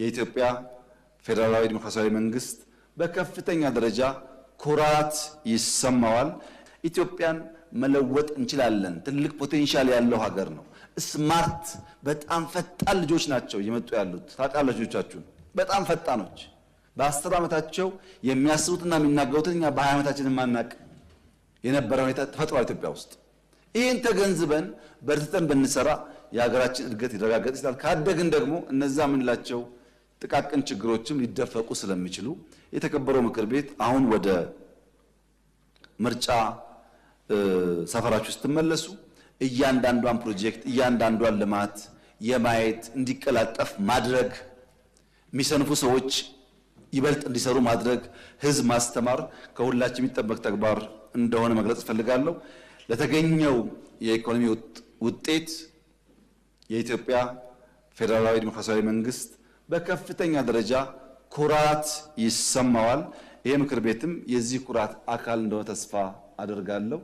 የኢትዮጵያ ፌዴራላዊ ዲሞክራሲያዊ መንግስት በከፍተኛ ደረጃ ኩራት ይሰማዋል። ኢትዮጵያን መለወጥ እንችላለን። ትልቅ ፖቴንሻል ያለው ሀገር ነው። ስማርት በጣም ፈጣን ልጆች ናቸው እየመጡ ያሉት። ታውቃላችሁ ልጆቻችሁን በጣም ፈጣኖች። በ10 ዓመታቸው የሚያስቡትና የሚናገሩትን እኛ በ20 ዓመታችን ማናቅ የነበረው ሁኔታ ተፈጥሯል ኢትዮጵያ ውስጥ። ይህን ተገንዝበን በርትተን ብንሰራ የሀገራችን እድገት ይረጋገጥ ይችላል። ካደግን ደግሞ እነዛ ምንላቸው ጥቃቅን ችግሮችም ሊደፈቁ ስለሚችሉ የተከበረው ምክር ቤት አሁን ወደ ምርጫ ሰፈራችሁ ስትመለሱ እያንዳንዷን ፕሮጀክት እያንዳንዷን ልማት የማየት እንዲቀላጠፍ ማድረግ፣ የሚሰንፉ ሰዎች ይበልጥ እንዲሰሩ ማድረግ፣ ህዝብ ማስተማር ከሁላችን የሚጠበቅ ተግባር እንደሆነ መግለጽ እፈልጋለሁ። ለተገኘው የኢኮኖሚ ውጤት የኢትዮጵያ ፌዴራላዊ ዲሞክራሲያዊ መንግስት በከፍተኛ ደረጃ ኩራት ይሰማዋል። ይሄ ምክር ቤትም የዚህ ኩራት አካል እንደሆነ ተስፋ አደርጋለሁ።